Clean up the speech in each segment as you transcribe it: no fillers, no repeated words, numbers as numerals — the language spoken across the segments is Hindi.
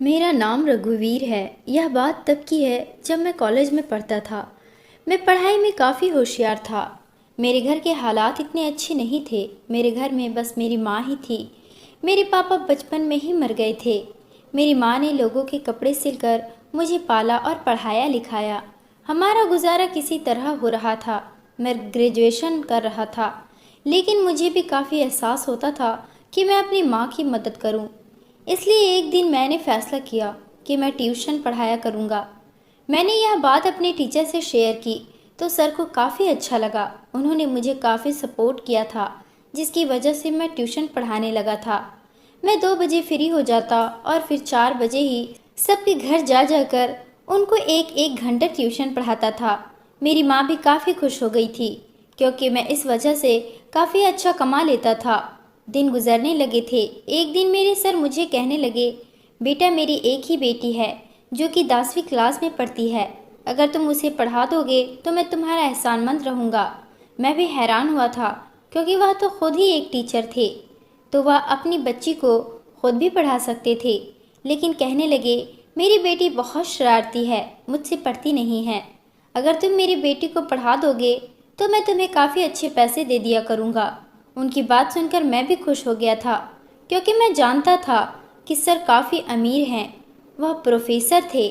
मेरा नाम रघुवीर है। यह बात तब की है जब मैं कॉलेज में पढ़ता था। मैं पढ़ाई में काफ़ी होशियार था। मेरे घर के हालात इतने अच्छे नहीं थे। मेरे घर में बस मेरी माँ ही थी। मेरे पापा बचपन में ही मर गए थे। मेरी माँ ने लोगों के कपड़े सिलकर मुझे पाला और पढ़ाया लिखाया। हमारा गुजारा किसी तरह हो रहा था। मैं ग्रेजुएशन कर रहा था, लेकिन मुझे भी काफ़ी एहसास होता था कि मैं अपनी माँ की मदद करूं। इसलिए एक दिन मैंने फैसला किया कि मैं ट्यूशन पढ़ाया करूँगा। मैंने यह बात अपने टीचर से शेयर की तो सर को काफ़ी अच्छा लगा। उन्होंने मुझे काफ़ी सपोर्ट किया था, जिसकी वजह से मैं ट्यूशन पढ़ाने लगा था। मैं 2 बजे फ्री हो जाता और फिर 4 बजे ही सबके घर जा जाकर उनको एक एक घंटा ट्यूशन पढ़ाता था। मेरी माँ भी काफ़ी खुश हो गई थी, क्योंकि मैं इस वजह से काफ़ी अच्छा कमा लेता था। दिन गुजरने लगे थे। एक दिन मेरे सर मुझे कहने लगे, बेटा मेरी एक ही बेटी है जो कि 10वीं क्लास में पढ़ती है। अगर तुम उसे पढ़ा दोगे तो मैं तुम्हारा एहसानमंद रहूँगा। मैं भी हैरान हुआ था, क्योंकि वह तो खुद ही एक टीचर थे, तो वह अपनी बच्ची को खुद भी पढ़ा सकते थे। लेकिन कहने लगे, मेरी बेटी बहुत शरारती है, मुझसे पढ़ती नहीं है। अगर तुम मेरी बेटी को पढ़ा दोगे तो मैं तुम्हें काफ़ी अच्छे पैसे दे दिया करूँगा। उनकी बात सुनकर मैं भी खुश हो गया था, क्योंकि मैं जानता था कि सर काफ़ी अमीर हैं। वह प्रोफेसर थे।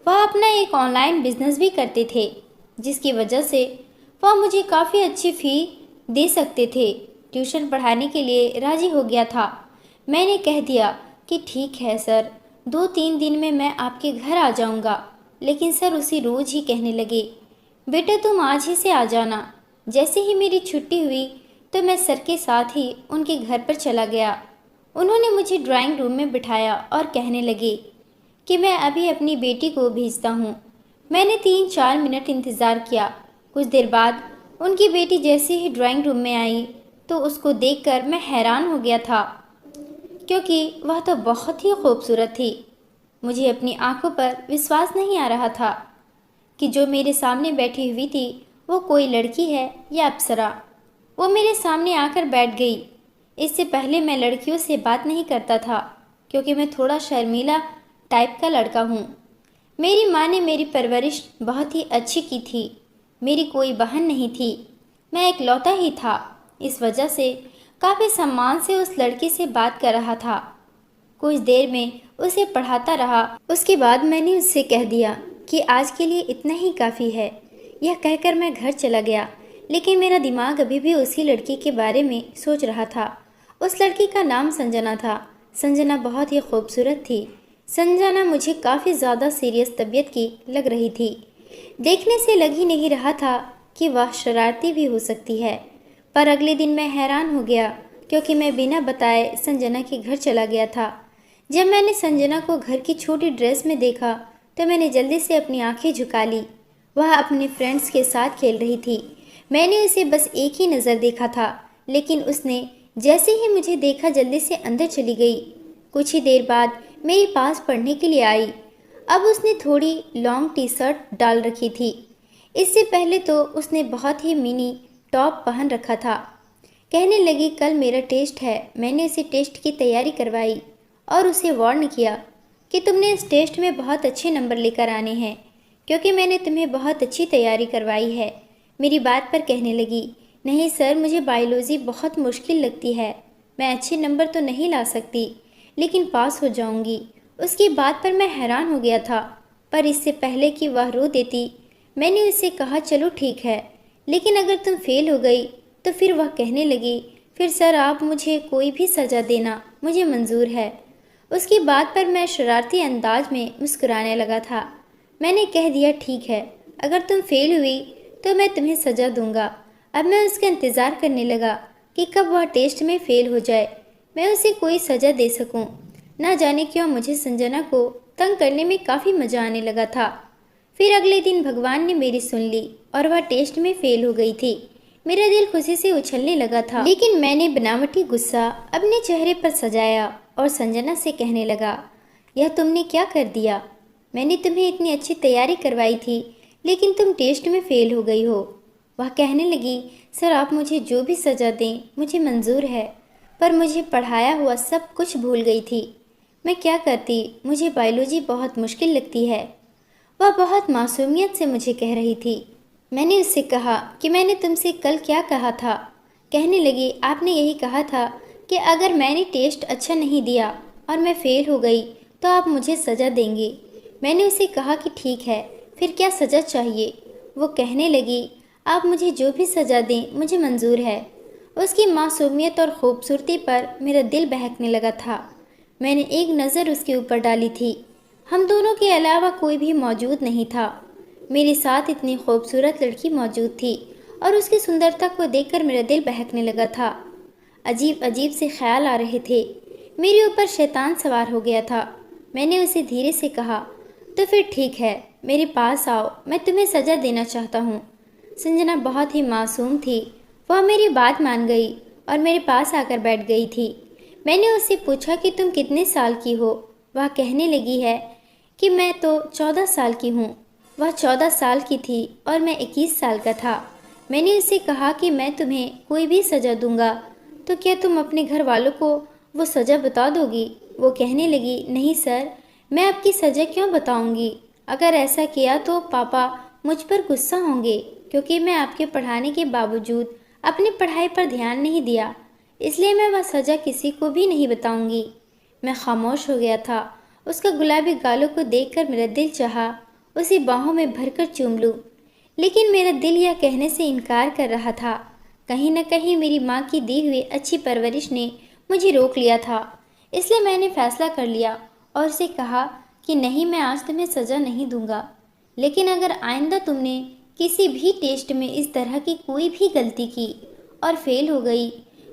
वह अपना एक ऑनलाइन बिजनेस भी करते थे, जिसकी वजह से वह मुझे काफ़ी अच्छी फ़ी दे सकते थे। ट्यूशन पढ़ाने के लिए राज़ी हो गया था। मैंने कह दिया कि ठीक है सर, 2-3 दिन में मैं आपके घर आ जाऊंगा। लेकिन सर उसी रोज़ ही कहने लगे, बेटा तुम आज ही से आ जाना। जैसे ही मेरी छुट्टी हुई तो मैं सर के साथ ही उनके घर पर चला गया। उन्होंने मुझे ड्राइंग रूम में बिठाया और कहने लगे कि मैं अभी अपनी बेटी को भेजता हूँ। मैंने 3-4 मिनट इंतज़ार किया। कुछ देर बाद उनकी बेटी जैसे ही ड्राइंग रूम में आई तो उसको देखकर मैं हैरान हो गया था, क्योंकि वह तो बहुत ही खूबसूरत थी। मुझे अपनी आंखों पर विश्वास नहीं आ रहा था कि जो मेरे सामने बैठी हुई थी वो कोई लड़की है या अप्सरा। वो मेरे सामने आकर बैठ गई। इससे पहले मैं लड़कियों से बात नहीं करता था, क्योंकि मैं थोड़ा शर्मीला टाइप का लड़का हूँ। मेरी माँ ने मेरी परवरिश बहुत ही अच्छी की थी। मेरी कोई बहन नहीं थी, मैं इकलौता ही था। इस वजह से काफ़ी सम्मान से उस लड़की से बात कर रहा था। कुछ देर में उसे पढ़ाता रहा। उसके बाद मैंने उससे कह दिया कि आज के लिए इतना ही काफ़ी है। यह कहकर मैं घर चला गया, लेकिन मेरा दिमाग अभी भी उसी लड़की के बारे में सोच रहा था। उस लड़की का नाम संजना था। संजना बहुत ही खूबसूरत थी। संजना मुझे काफ़ी ज़्यादा सीरियस तबीयत की लग रही थी। देखने से लग ही नहीं रहा था कि वह शरारती भी हो सकती है। पर अगले दिन मैं हैरान हो गया, क्योंकि मैं बिना बताए संजना के घर चला गया था। जब मैंने संजना को घर की छोटी ड्रेस में देखा तो मैंने जल्दी से अपनी आंखें झुका ली। वह अपने फ्रेंड्स के साथ खेल रही थी। मैंने उसे बस एक ही नज़र देखा था, लेकिन उसने जैसे ही मुझे देखा जल्दी से अंदर चली गई। कुछ ही देर बाद मेरे पास पढ़ने के लिए आई। अब उसने थोड़ी लॉन्ग टी शर्ट डाल रखी थी। इससे पहले तो उसने बहुत ही मिनी टॉप पहन रखा था। कहने लगी, कल मेरा टेस्ट है। मैंने उसे टेस्ट की तैयारी करवाई और उसे वार्न किया कि तुमने इस टेस्ट में बहुत अच्छे नंबर लेकर आने हैं, क्योंकि मैंने तुम्हें बहुत अच्छी तैयारी करवाई है। मेरी बात पर कहने लगी, नहीं सर, मुझे बायोलॉजी बहुत मुश्किल लगती है। मैं अच्छे नंबर तो नहीं ला सकती, लेकिन पास हो जाऊंगी। उसकी बात पर मैं हैरान हो गया था। पर इससे पहले कि वह रो देती, मैंने उससे कहा, चलो ठीक है, लेकिन अगर तुम फेल हो गई तो फिर वह कहने लगी, फिर सर आप मुझे कोई भी सज़ा देना, मुझे मंजूर है। उसकी बात पर मैं शरारती अंदाज में मुस्कुराने लगा था। मैंने कह दिया, ठीक है, अगर तुम फेल हुई तो मैं तुम्हें सज़ा दूंगा। अब मैं उसका इंतज़ार करने लगा कि कब वह टेस्ट में फेल हो जाए, मैं उसे कोई सज़ा दे सकूं। ना जाने क्यों मुझे संजना को तंग करने में काफ़ी मज़ा आने लगा था। फिर अगले दिन भगवान ने मेरी सुन ली और वह टेस्ट में फेल हो गई थी। मेरा दिल खुशी से उछलने लगा था, लेकिन मैंने बनावटी गुस्सा अपने चेहरे पर सजाया और संजना से कहने लगा, यह तुमने क्या कर दिया? मैंने तुम्हें इतनी अच्छी तैयारी करवाई थी, लेकिन तुम टेस्ट में फेल हो गई हो। वह कहने लगी, सर आप मुझे जो भी सज़ा दें मुझे मंजूर है, पर मुझे पढ़ाया हुआ सब कुछ भूल गई थी। मैं क्या करती, मुझे बायोलॉजी बहुत मुश्किल लगती है। वह बहुत मासूमियत से मुझे कह रही थी। मैंने उससे कहा कि मैंने तुमसे कल क्या कहा था। कहने लगी, आपने यही कहा था कि अगर मैंने टेस्ट अच्छा नहीं दिया और मैं फेल हो गई तो आप मुझे सज़ा देंगे। मैंने उसे कहा कि ठीक है, फिर क्या सज़ा चाहिए। वो कहने लगी, आप मुझे जो भी सज़ा दें मुझे मंजूर है। उसकी मासूमियत और खूबसूरती पर मेरा दिल बहकने लगा था। मैंने एक नज़र उसके ऊपर डाली थी। हम दोनों के अलावा कोई भी मौजूद नहीं था। मेरे साथ इतनी खूबसूरत लड़की मौजूद थी और उसकी सुंदरता को देखकर मेरा दिल बहकने लगा था। अजीब अजीब से ख्याल आ रहे थे। मेरे ऊपर शैतान सवार हो गया था। मैंने उसे धीरे से कहा, तो फिर ठीक है, मेरे पास आओ, मैं तुम्हें सज़ा देना चाहता हूँ। संजना बहुत ही मासूम थी। वह मेरी बात मान गई और मेरे पास आकर बैठ गई थी। मैंने उससे पूछा कि तुम कितने साल की हो। वह कहने लगी है कि मैं तो 14 साल की हूँ। वह 14 साल की थी और मैं 21 साल का था। मैंने उससे कहा कि मैं तुम्हें कोई भी सज़ा दूंगा तो क्या तुम अपने घर वालों को वो सज़ा बता दोगी। वो कहने लगी, नहीं सर, मैं आपकी सज़ा क्यों बताऊंगी। अगर ऐसा किया तो पापा मुझ पर गुस्सा होंगे, क्योंकि मैं आपके पढ़ाने के बावजूद अपनी पढ़ाई पर ध्यान नहीं दिया। इसलिए मैं वह सज़ा किसी को भी नहीं बताऊंगी। मैं खामोश हो गया था। उसका गुलाबी गालों को देखकर मेरा दिल चाहा उसे बाहों में भरकर चूम लूं, लेकिन मेरा दिल यह कहने से इनकार कर रहा था। कहीं न कहीं मेरी माँ की दी हुई अच्छी परवरिश ने मुझे रोक लिया था। इसलिए मैंने फैसला कर लिया और उसे कहा कि नहीं, मैं आज तुम्हें सज़ा नहीं दूंगा, लेकिन अगर आइंदा तुमने किसी भी टेस्ट में इस तरह की कोई भी गलती की और फेल हो गई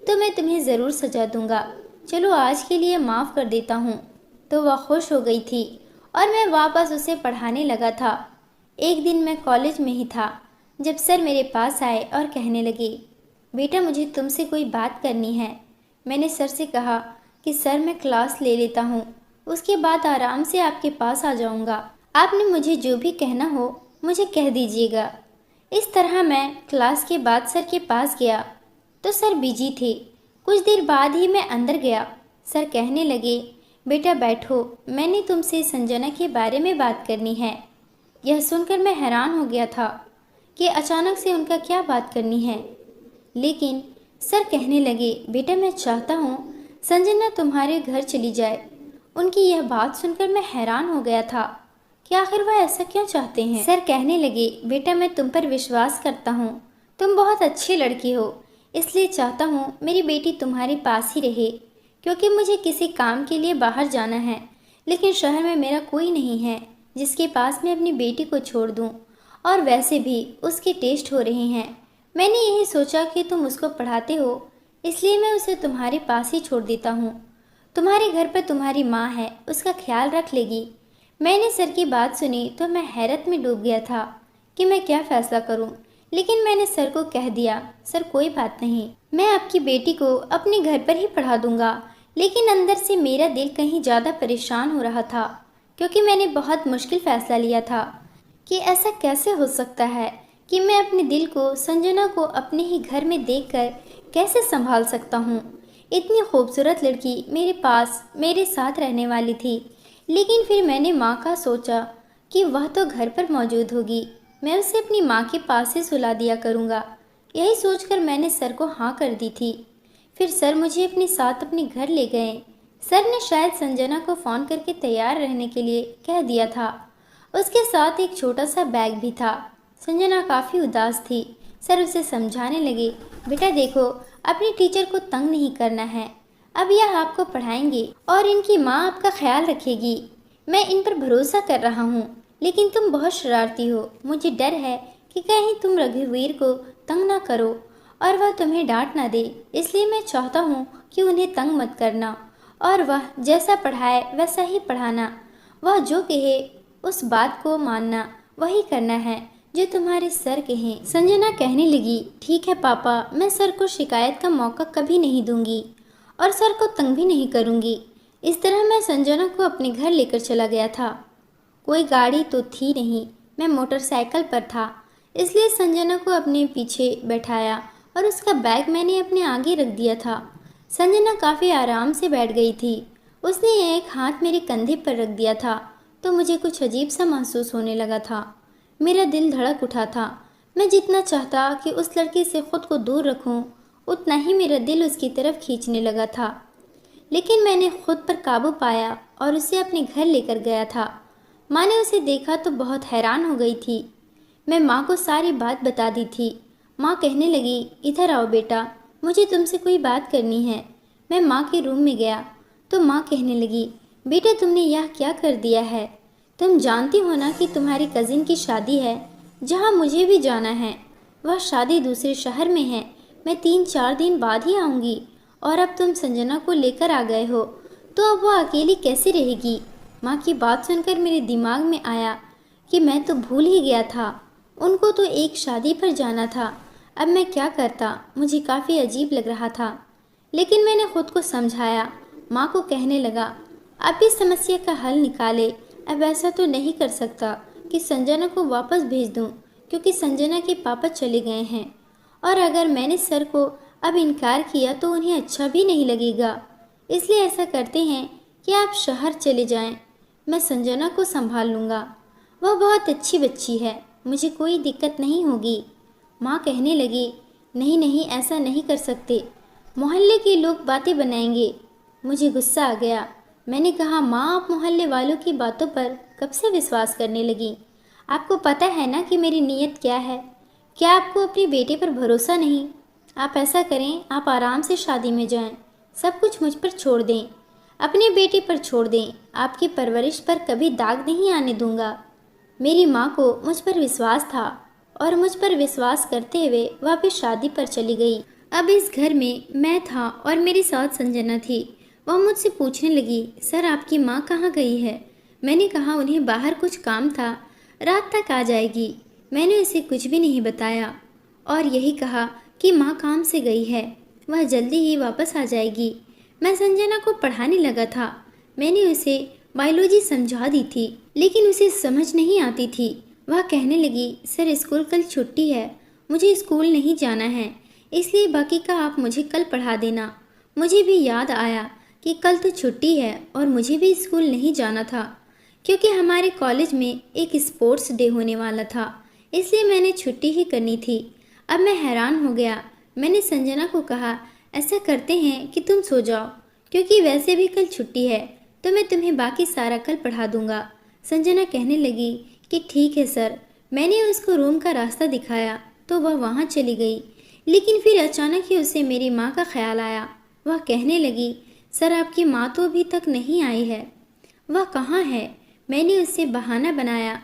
तो मैं तुम्हें ज़रूर सज़ा दूंगा। चलो आज के लिए माफ़ कर देता हूँ। तो वह खुश हो गई थी और मैं वापस उसे पढ़ाने लगा था। एक दिन मैं कॉलेज में ही था जब सर मेरे पास आए और कहने लगे, बेटा मुझे तुमसे कोई बात करनी है। मैंने सर से कहा कि सर मैं क्लास ले लेता हूँ, उसके बाद आराम से आपके पास आ जाऊँगा। आपने मुझे जो भी कहना हो मुझे कह दीजिएगा। इस तरह मैं क्लास के बाद सर के पास गया तो सर बिजी थे। कुछ देर बाद ही मैं अंदर गया। सर कहने लगे, बेटा बैठो, मैंने तुमसे संजना के बारे में बात करनी है। यह सुनकर मैं हैरान हो गया था कि अचानक से उनका क्या बात करनी है। लेकिन सर कहने लगे, बेटा मैं चाहता हूँ संजना तुम्हारे घर चली जाए। उनकी यह बात सुनकर मैं हैरान हो गया था कि आखिर वह ऐसा क्यों चाहते हैं। सर कहने लगे, बेटा मैं तुम पर विश्वास करता हूँ, तुम बहुत अच्छी लड़की हो, इसलिए चाहता हूँ मेरी बेटी तुम्हारे पास ही रहे, क्योंकि मुझे किसी काम के लिए बाहर जाना है, लेकिन शहर में मेरा कोई नहीं है जिसके पास मैं अपनी बेटी को छोड़ दूँ। और वैसे भी उसके टेस्ट हो रहे हैं। मैंने यही सोचा कि तुम उसको पढ़ाते हो, इसलिए मैं उसे तुम्हारे पास ही छोड़ देता हूँ। तुम्हारे घर पर तुम्हारी माँ है, उसका ख्याल रख लेगी। मैंने सर की बात सुनी तो मैं हैरत में डूब गया था कि मैं क्या फैसला करूं, लेकिन मैंने सर को कह दिया, सर कोई बात नहीं, मैं आपकी बेटी को अपने घर पर ही पढ़ा दूंगा। लेकिन अंदर से मेरा दिल कहीं ज़्यादा परेशान हो रहा था, क्योंकि मैंने बहुत मुश्किल फैसला लिया था कि ऐसा कैसे हो सकता है कि मैं अपने दिल को संजना को अपने ही घर में देखकर कैसे संभाल सकता हूँ। इतनी खूबसूरत लड़की मेरे पास मेरे साथ रहने वाली थी, लेकिन फिर मैंने माँ का सोचा कि वह तो घर पर मौजूद होगी, मैं उसे अपनी माँ के पास ही सुला दिया करूँगा। यही सोचकर मैंने सर को हाँ कर दी थी। फिर सर मुझे अपने साथ अपने घर ले गए। सर ने शायद संजना को फ़ोन करके तैयार रहने के लिए कह दिया था। उसके साथ एक छोटा सा बैग भी था। संजना काफ़ी उदास थी। सर उसे समझाने लगे, बेटा देखो, अपने टीचर को तंग नहीं करना है। अब यह आपको पढ़ाएंगे और इनकी माँ आपका ख्याल रखेगी। मैं इन पर भरोसा कर रहा हूँ, लेकिन तुम बहुत शरारती हो। मुझे डर है कि कहीं तुम रघुवीर को तंग ना करो और वह तुम्हें डांट ना दे, इसलिए मैं चाहता हूँ कि उन्हें तंग मत करना और वह जैसा पढ़ाए वैसा ही पढ़ाना। वह जो कहे उस बात को मानना, वही करना है जो तुम्हारे सर कहें। संजना कहने लगी, ठीक है पापा, मैं सर को शिकायत का मौका कभी नहीं दूंगी और सर को तंग भी नहीं करूंगी। इस तरह मैं संजना को अपने घर लेकर चला गया था। कोई गाड़ी तो थी नहीं, मैं मोटरसाइकिल पर था, इसलिए संजना को अपने पीछे बैठाया और उसका बैग मैंने अपने आगे रख दिया था। संजना काफ़ी आराम से बैठ गई थी। उसने एक हाथ मेरे कंधे पर रख दिया था तो मुझे कुछ अजीब सा महसूस होने लगा था। मेरा दिल धड़क उठा था। मैं जितना चाहता कि उस लड़की से खुद को दूर रखूं, उतना ही मेरा दिल उसकी तरफ खींचने लगा था। लेकिन मैंने खुद पर काबू पाया और उसे अपने घर लेकर गया था। माँ ने उसे देखा तो बहुत हैरान हो गई थी। मैं माँ को सारी बात बता दी थी। माँ कहने लगी, इधर आओ बेटा, मुझे तुमसे कोई बात करनी है। मैं माँ के रूम में गया तो माँ कहने लगी, बेटा तुमने यह क्या कर दिया है? तुम जानती हो ना कि तुम्हारी कज़िन की शादी है जहाँ मुझे भी जाना है। वह शादी दूसरे शहर में है। मैं 3-4 दिन बाद ही आऊँगी और अब तुम संजना को लेकर आ गए हो तो अब वह अकेली कैसे रहेगी? माँ की बात सुनकर मेरे दिमाग में आया कि मैं तो भूल ही गया था। उनको तो एक शादी पर जाना था। अब मैं क्या करता? मुझे काफ़ी अजीब लग रहा था। लेकिन मैंने खुद को समझाया। माँ को कहने लगा, अब इस समस्या का हल निकाले। अब ऐसा तो नहीं कर सकता कि संजना को वापस भेज दूँ, क्योंकि संजना के पापा चले गए हैं और अगर मैंने सर को अब इनकार किया तो उन्हें अच्छा भी नहीं लगेगा। इसलिए ऐसा करते हैं कि आप शहर चले जाएं। मैं संजना को संभाल लूँगा। वह बहुत अच्छी बच्ची है, मुझे कोई दिक्कत नहीं होगी। माँ कहने लगी, नहीं नहीं, ऐसा नहीं कर सकते, मोहल्ले के लोग बातें बनाएंगे। मुझे गुस्सा आ गया। मैंने कहा, माँ आप मोहल्ले वालों की बातों पर कब से विश्वास करने लगी? आपको पता है ना कि मेरी नीयत क्या है? क्या आपको अपने बेटे पर भरोसा नहीं? आप ऐसा करें, आप आराम से शादी में जाएं, सब कुछ मुझ पर छोड़ दें, अपने बेटे पर छोड़ दें। आपकी परवरिश पर कभी दाग नहीं आने दूंगा। मेरी माँ को मुझ पर विश्वास था और मुझ पर विश्वास करते हुए वापस शादी पर चली गई। अब इस घर में मैं था और मेरी साथ संजना थी। वह मुझसे पूछने लगी, सर आपकी माँ कहाँ गई है? मैंने कहा, उन्हें बाहर कुछ काम था, रात तक आ जाएगी। मैंने उसे कुछ भी नहीं बताया और यही कहा कि माँ काम से गई है, वह जल्दी ही वापस आ जाएगी। मैं संजना को पढ़ाने लगा था। मैंने उसे बायोलॉजी समझा दी थी, लेकिन उसे समझ नहीं आती थी। वह कहने लगी, सर स्कूल कल छुट्टी है, मुझे स्कूल नहीं जाना है, इसलिए बाकी का आप मुझे कल पढ़ा देना। मुझे भी याद आया कि कल तो छुट्टी है और मुझे भी स्कूल नहीं जाना था, क्योंकि हमारे कॉलेज में एक स्पोर्ट्स डे होने वाला था, इसलिए मैंने छुट्टी ही करनी थी। अब मैं हैरान हो गया। मैंने संजना को कहा, ऐसा करते हैं कि तुम सो जाओ, क्योंकि वैसे भी कल छुट्टी है, तो मैं तुम्हें बाकी सारा कल पढ़ा दूंगा। संजना कहने लगी कि ठीक है सर। मैंने उसको रूम का रास्ता दिखाया तो वह वहाँ चली गई, लेकिन फिर अचानक ही उसे मेरी माँ का ख्याल आया। वह कहने लगी, सर आपकी माँ तो अभी तक नहीं आई है, वह कहाँ है? मैंने उससे बहाना बनाया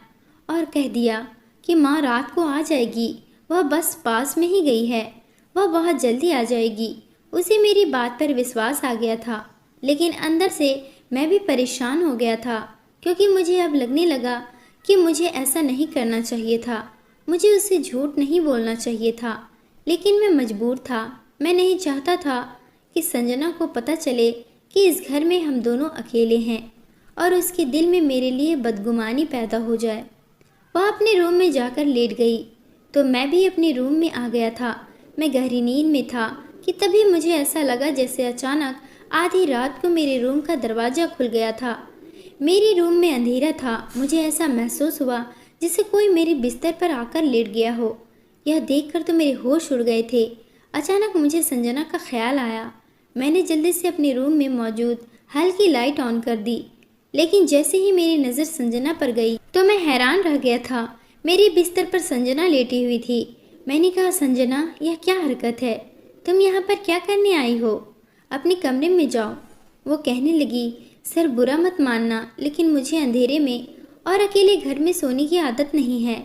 और कह दिया कि माँ रात को आ जाएगी, वह बस पास में ही गई है, वह बहुत जल्दी आ जाएगी। उसे मेरी बात पर विश्वास आ गया था, लेकिन अंदर से मैं भी परेशान हो गया था, क्योंकि मुझे अब लगने लगा कि मुझे ऐसा नहीं करना चाहिए था। मुझे उससे झूठ नहीं बोलना चाहिए था, लेकिन मैं मजबूर था। मैं नहीं चाहता था कि संजना को पता चले कि इस घर में हम दोनों अकेले हैं और उसके दिल में मेरे लिए बदगुमानी पैदा हो जाए। वह अपने रूम में जाकर लेट गई तो मैं भी अपने रूम में आ गया था। मैं गहरी नींद में था कि तभी मुझे ऐसा लगा जैसे अचानक आधी रात को मेरे रूम का दरवाज़ा खुल गया था। मेरे रूम में अंधेरा था। मुझे ऐसा महसूस हुआ जैसे कोई मेरे बिस्तर पर आकर लेट गया हो। यह देखकर तो मेरे होश उड़ गए थे। अचानक मुझे संजना का ख्याल आया। मैंने जल्दी से अपने रूम में मौजूद हल्की लाइट ऑन कर दी, लेकिन जैसे ही मेरी नज़र संजना पर गई तो मैं हैरान रह गया था। मेरे बिस्तर पर संजना लेटी हुई थी। मैंने कहा, संजना यह क्या हरकत है? तुम यहाँ पर क्या करने आई हो? अपने कमरे में जाओ। वो कहने लगी, सर बुरा मत मानना, लेकिन मुझे अंधेरे में और अकेले घर में सोने की आदत नहीं है।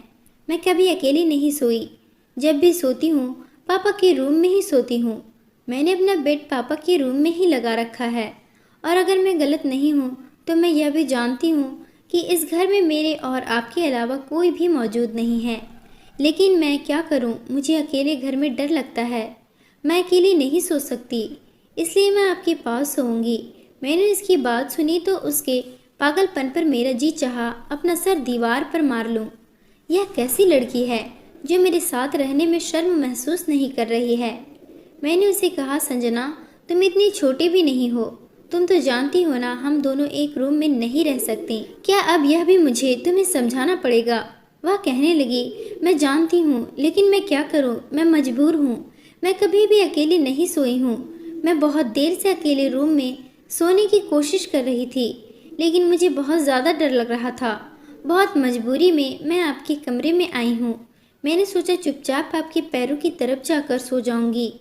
मैं कभी अकेली नहीं सोई। जब भी सोती हूँ पापा के रूम में ही सोती हूँ। मैंने अपना बेड पापा के रूम में ही लगा रखा है और अगर मैं गलत नहीं हूँ तो मैं यह भी जानती हूँ कि इस घर में मेरे और आपके अलावा कोई भी मौजूद नहीं है। लेकिन मैं क्या करूँ, मुझे अकेले घर में डर लगता है। मैं अकेली नहीं सो सकती, इसलिए मैं आपके पास सोऊंगी। मैंने इसकी बात सुनी तो उसके पागलपन पर मेरा जी चाहा अपना सर दीवार पर मार लूं। यह कैसी लड़की है जो मेरे साथ रहने में शर्म महसूस नहीं कर रही है? मैंने उसे कहा, संजना तुम इतनी छोटी भी नहीं हो, तुम तो जानती हो ना, हम दोनों एक रूम में नहीं रह सकते। क्या अब यह भी मुझे तुम्हें समझाना पड़ेगा? वह कहने लगी, मैं जानती हूँ, लेकिन मैं क्या करूँ, मैं मजबूर हूँ। मैं कभी भी अकेली नहीं सोई हूँ। मैं बहुत देर से अकेले रूम में सोने की कोशिश कर रही थी, लेकिन मुझे बहुत ज़्यादा डर लग रहा था। बहुत मजबूरी में मैं आपके कमरे में आई हूँ। मैंने सोचा चुपचाप आपके पैरों की तरफ जाकर सो जाऊंगी,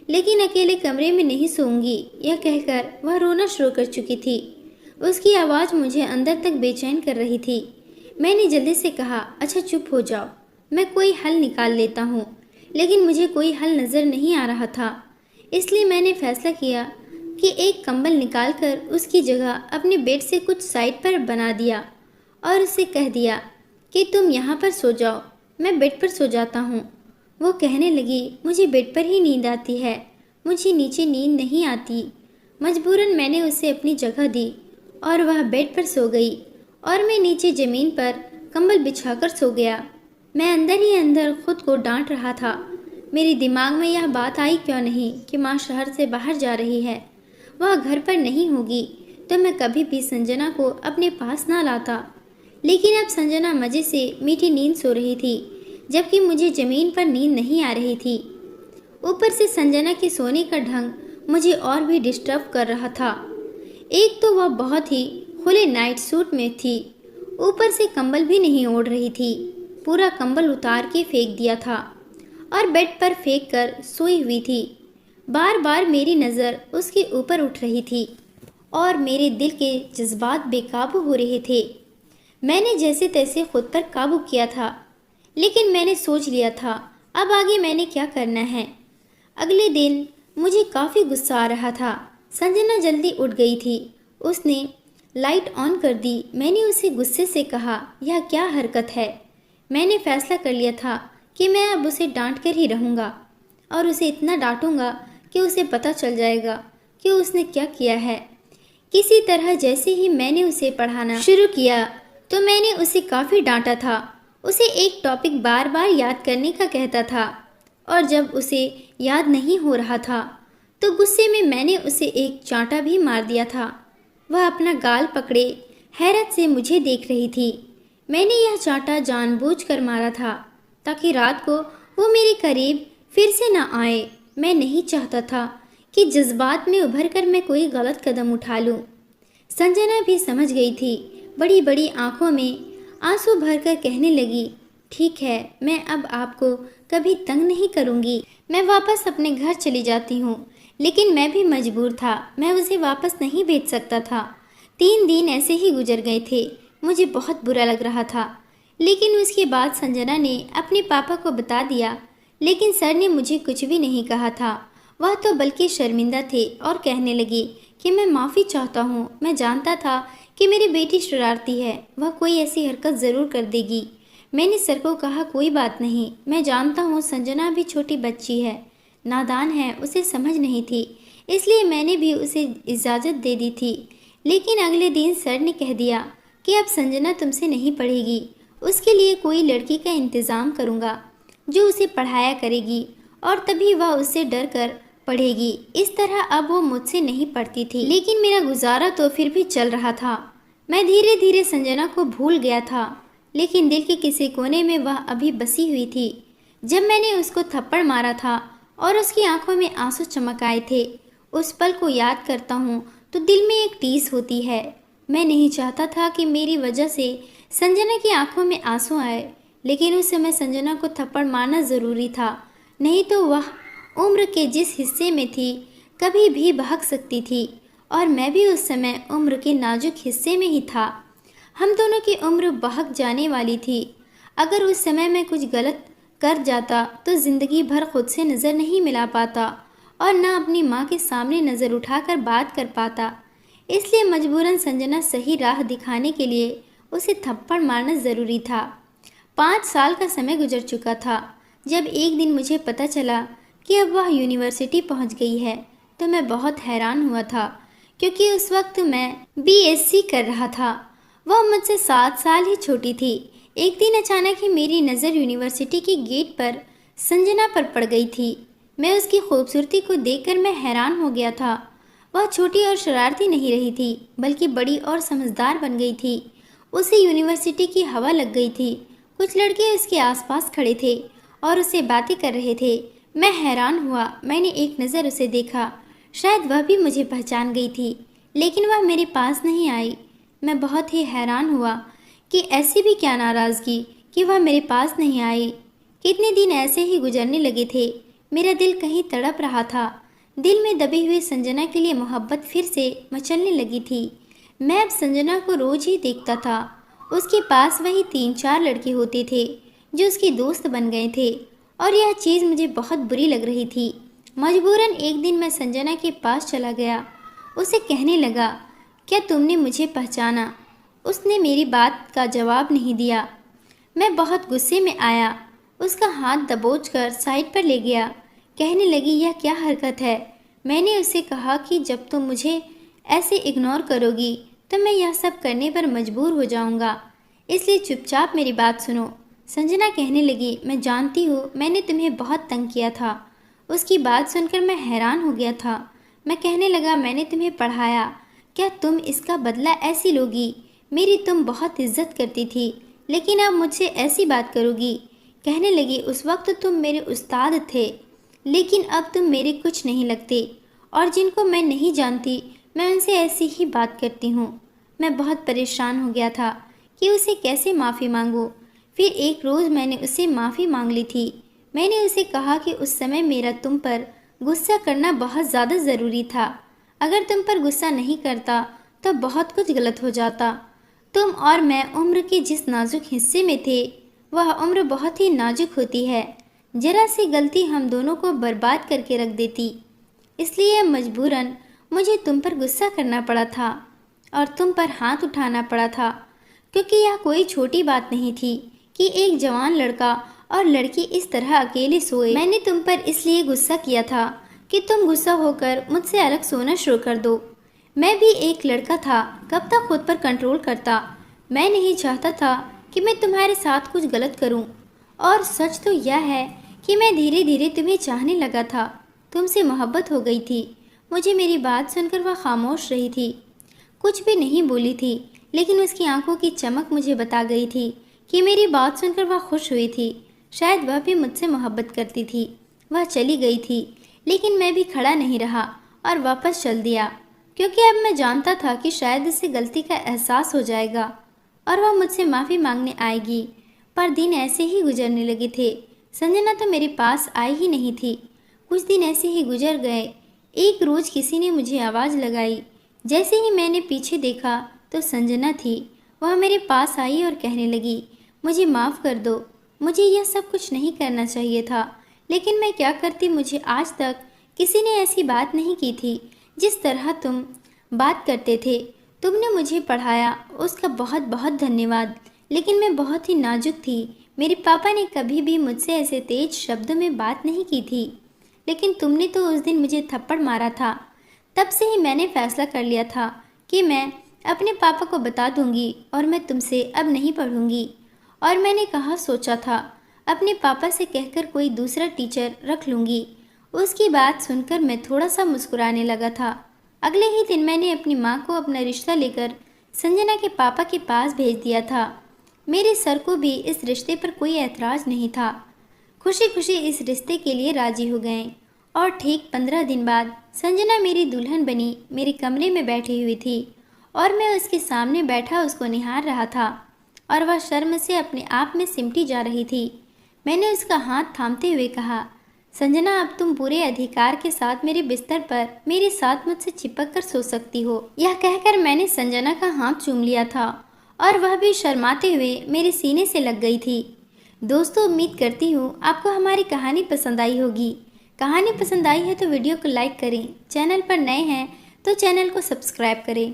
लेकिन अकेले कमरे में नहीं सोऊंगी। यह कहकर वह रोना शुरू कर चुकी थी। उसकी आवाज़ मुझे अंदर तक बेचैन कर रही थी। मैंने जल्दी से कहा, अच्छा चुप हो जाओ, मैं कोई हल निकाल लेता हूँ। लेकिन मुझे कोई हल नज़र नहीं आ रहा था। इसलिए मैंने फैसला किया कि एक कंबल निकालकर उसकी जगह अपने बेड से कुछ साइड पर बना दिया और उसे कह दिया कि तुम यहाँ पर सो जाओ, मैं बेड पर सो जाता हूँ। वो कहने लगी, मुझे बेड पर ही नींद आती है, मुझे नीचे नींद नहीं आती। मजबूरन मैंने उसे अपनी जगह दी और वह बेड पर सो गई और मैं नीचे ज़मीन पर कंबल बिछाकर सो गया। मैं अंदर ही अंदर खुद को डांट रहा था। मेरे दिमाग में यह बात आई क्यों नहीं कि माँ शहर से बाहर जा रही है, वह घर पर नहीं होगी, तो मैं कभी भी संजना को अपने पास ना लाता। लेकिन अब संजना मज़े से मीठी नींद सो रही थी, जबकि मुझे ज़मीन पर नींद नहीं आ रही थी। ऊपर से संजना के सोने का ढंग मुझे और भी डिस्टर्ब कर रहा था। एक तो वह बहुत ही खुले नाइट सूट में थी, ऊपर से कंबल भी नहीं ओढ़ रही थी। पूरा कंबल उतार के फेंक दिया था और बेड पर फेंक कर सोई हुई थी। बार बार मेरी नज़र उसके ऊपर उठ रही थी और मेरे दिल के जज्बात बेकाबू हो रहे थे। मैंने जैसे तैसे खुद पर काबू किया था, लेकिन मैंने सोच लिया था अब आगे मैंने क्या करना है। अगले दिन मुझे काफ़ी गुस्सा आ रहा था। संजना जल्दी उठ गई थी। उसने लाइट ऑन कर दी। मैंने उसे गुस्से से कहा, यह क्या हरकत है? मैंने फैसला कर लिया था कि मैं अब उसे डांट कर ही रहूँगा और उसे इतना डांटूंगा कि उसे पता चल जाएगा कि उसने क्या किया है। किसी तरह जैसे ही मैंने उसे पढ़ाना शुरू किया तो मैंने उसे काफ़ी डांटा था। उसे एक टॉपिक बार बार याद करने का कहता था और जब उसे याद नहीं हो रहा था तो गुस्से में मैंने उसे एक चांटा भी मार दिया था। वह अपना गाल पकड़े हैरत से मुझे देख रही थी। मैंने यह चांटा जानबूझकर मारा था ताकि रात को वो मेरे करीब फिर से न आए। मैं नहीं चाहता था कि जज्बात में उभर कर मैं कोई गलत कदम उठा लूं। संजना भी समझ गई थी। बड़ी बड़ी आंखों में आंसू भरकर कहने लगी, ठीक है, मैं अब आपको कभी तंग नहीं करूंगी। मैं वापस अपने घर चली जाती हूँ। लेकिन मैं भी मजबूर था, मैं उसे वापस नहीं भेज सकता था। 3 दिन ऐसे ही गुजर गए थे। मुझे बहुत बुरा लग रहा था। लेकिन उसके बाद संजना ने अपने पापा को बता दिया, लेकिन सर ने मुझे कुछ भी नहीं कहा था। वह तो बल्कि शर्मिंदा थे और कहने लगी कि मैं माफ़ी चाहता हूँ। मैं जानता था कि मेरी बेटी शरारती है, वह कोई ऐसी हरकत ज़रूर कर देगी। मैंने सर को कहा, कोई बात नहीं, मैं जानता हूँ संजना भी छोटी बच्ची है, नादान है, उसे समझ नहीं थी, इसलिए मैंने भी उसे इजाज़त दे दी थी। लेकिन अगले दिन सर ने कह दिया कि अब संजना तुमसे नहीं पढ़ेगी, उसके लिए कोई लड़की का इंतज़ाम करूँगा जो उसे पढ़ाया करेगी और तभी वह उससे डर कर पढ़ेगी। इस तरह अब वो मुझसे नहीं पढ़ती थी, लेकिन मेरा गुजारा तो फिर भी चल रहा था। मैं धीरे धीरे संजना को भूल गया था, लेकिन दिल के किसी कोने में वह अभी बसी हुई थी। जब मैंने उसको थप्पड़ मारा था और उसकी आंखों में आंसू चमक आए थे, उस पल को याद करता हूँ तो दिल में एक टीस होती है। मैं नहीं चाहता था कि मेरी वजह से संजना की आंखों में आंसू आए, लेकिन उस समय संजना को थप्पड़ मारना ज़रूरी था, नहीं तो वह उम्र के जिस हिस्से में थी कभी भी बहक सकती थी और मैं भी उस समय उम्र के नाजुक हिस्से में ही था। हम दोनों की उम्र बहक जाने वाली थी। अगर उस समय मैं कुछ गलत कर जाता तो ज़िंदगी भर खुद से नज़र नहीं मिला पाता और ना अपनी माँ के सामने नज़र उठाकर बात कर पाता। इसलिए मजबूरन संजना सही राह दिखाने के लिए उसे थप्पड़ मारना ज़रूरी था। 5 साल का समय गुजर चुका था जब एक दिन मुझे पता चला कि अब वह यूनिवर्सिटी पहुंच गई है, तो मैं बहुत हैरान हुआ था, क्योंकि उस वक्त मैं बीएससी कर रहा था। वह मुझसे 7 साल ही छोटी थी। एक दिन अचानक ही मेरी नज़र यूनिवर्सिटी के गेट पर संजना पर पड़ गई थी। मैं उसकी खूबसूरती को देखकर मैं हैरान हो गया था। वह छोटी और शरारती नहीं रही थी, बल्कि बड़ी और समझदार बन गई थी। उसे यूनिवर्सिटी की हवा लग गई थी। कुछ लड़के उसके आसपास खड़े थे और उससे बातें कर रहे थे। मैं हैरान हुआ। मैंने एक नज़र उसे देखा। शायद वह भी मुझे पहचान गई थी, लेकिन वह मेरे पास नहीं आई। मैं बहुत ही हैरान हुआ कि ऐसी भी क्या नाराज़गी कि वह मेरे पास नहीं आई। कितने दिन ऐसे ही गुजरने लगे थे। मेरा दिल कहीं तड़प रहा था। दिल में दबी हुई संजना के लिए मोहब्बत फिर से मचलने लगी थी। मैं अब संजना को रोज ही देखता था। उसके पास वही 3-4 लड़के होते थे जो उसके दोस्त बन गए थे, और यह चीज़ मुझे बहुत बुरी लग रही थी। मजबूरन एक दिन मैं संजना के पास चला गया। उसे कहने लगा, क्या तुमने मुझे पहचाना? उसने मेरी बात का जवाब नहीं दिया। मैं बहुत गुस्से में आया। उसका हाथ दबोचकर साइड पर ले गया। कहने लगी, यह क्या हरकत है? मैंने उसे कहा कि जब तुम मुझे ऐसे इग्नोर करोगी तो मैं यह सब करने पर मजबूर हो जाऊंगा, इसलिए चुपचाप मेरी बात सुनो। संजना कहने लगी, मैं जानती हूँ मैंने तुम्हें बहुत तंग किया था। उसकी बात सुनकर मैं हैरान हो गया था। मैं कहने लगा, मैंने तुम्हें पढ़ाया, क्या तुम इसका बदला ऐसी लोगी? मेरी तुम बहुत इज्जत करती थी, लेकिन अब मुझसे ऐसी बात करोगी? कहने लगी, उस वक्त तुम मेरे उस्ताद थे, लेकिन अब तुम मेरे कुछ नहीं लगते, और जिनको मैं नहीं जानती मैं उनसे ऐसी ही बात करती हूँ। मैं बहुत परेशान हो गया था कि उसे कैसे माफ़ी मांगूं। फिर एक रोज़ मैंने उससे माफ़ी मांग ली थी। मैंने उसे कहा कि उस समय मेरा तुम पर गुस्सा करना बहुत ज़्यादा ज़रूरी था। अगर तुम पर गुस्सा नहीं करता तो बहुत कुछ गलत हो जाता। तुम और मैं उम्र के जिस नाजुक हिस्से में थे, वह उम्र बहुत ही नाजुक होती है। जरा सी गलती हम दोनों को बर्बाद करके रख देती। इसलिए मजबूरन मुझे तुम पर गुस्सा करना पड़ा था और तुम पर हाथ उठाना पड़ा था, क्योंकि यह कोई छोटी बात नहीं थी कि एक जवान लड़का और लड़की इस तरह अकेले सोए। मैंने तुम पर इसलिए गुस्सा किया था कि तुम गुस्सा होकर मुझसे अलग सोना शुरू कर दो। मैं भी एक लड़का था, कब तक खुद पर कंट्रोल करता। मैं नहीं चाहता था कि मैं तुम्हारे साथ कुछ गलत करूं, और सच तो यह है कि मैं धीरे धीरे तुम्हें चाहने लगा था। तुमसे मोहब्बत हो गई थी। मुझे मेरी बात सुनकर वह खामोश रही थी, कुछ भी नहीं बोली थी, लेकिन उसकी आंखों की चमक मुझे बता गई थी कि मेरी बात सुनकर वह खुश हुई थी। शायद वह भी मुझसे मोहब्बत करती थी। वह चली गई थी, लेकिन मैं भी खड़ा नहीं रहा और वापस चल दिया, क्योंकि अब मैं जानता था कि शायद उसे गलती का एहसास हो जाएगा और वह मुझसे माफ़ी मांगने आएगी। पर दिन ऐसे ही गुजरने लगे थे। संजना तो मेरे पास आई ही नहीं थी। कुछ दिन ऐसे ही गुजर गए। एक रोज़ किसी ने मुझे आवाज़ लगाई। जैसे ही मैंने पीछे देखा तो संजना थी। वह मेरे पास आई और कहने लगी, मुझे माफ़ कर दो, मुझे यह सब कुछ नहीं करना चाहिए था, लेकिन मैं क्या करती। मुझे आज तक किसी ने ऐसी बात नहीं की थी जिस तरह तुम बात करते थे। तुमने मुझे पढ़ाया, उसका बहुत बहुत धन्यवाद, लेकिन मैं बहुत ही नाजुक थी। मेरे पापा ने कभी भी मुझसे ऐसे तेज शब्दों में बात नहीं की थी, लेकिन तुमने तो उस दिन मुझे थप्पड़ मारा था। तब से ही मैंने फैसला कर लिया था कि मैं अपने पापा को बता दूंगी और मैं तुमसे अब नहीं पढ़ूंगी। और मैंने कहा सोचा था अपने पापा से कहकर कोई दूसरा टीचर रख लूँगी। उसकी बात सुनकर मैं थोड़ा सा मुस्कुराने लगा था। अगले ही दिन मैंने अपनी माँ को अपना रिश्ता लेकर संजना के पापा के पास भेज दिया था। मेरे सर को भी इस रिश्ते पर कोई ऐतराज़ नहीं था। खुशी खुशी इस रिश्ते के लिए राजी हो गए, और ठीक 15 दिन बाद संजना मेरी दुल्हन बनी मेरे कमरे में बैठी हुई थी, और मैं उसके सामने बैठा उसको निहार रहा था, और वह शर्म से अपने आप में सिमटी जा रही थी। मैंने उसका हाथ थामते हुए कहा, संजना, अब तुम पूरे अधिकार के साथ मेरे बिस्तर पर मेरे साथ मुझसे चिपक कर सो सकती हो। यह कहकर मैंने संजना का हाथ चूम लिया था, और वह भी शर्माते हुए मेरे सीने से लग गई थी। दोस्तों, उम्मीद करती हूँ आपको हमारी कहानी पसंद आई होगी। कहानी पसंद आई है तो वीडियो को लाइक करें। चैनल पर नए हैं तो चैनल को सब्सक्राइब करें।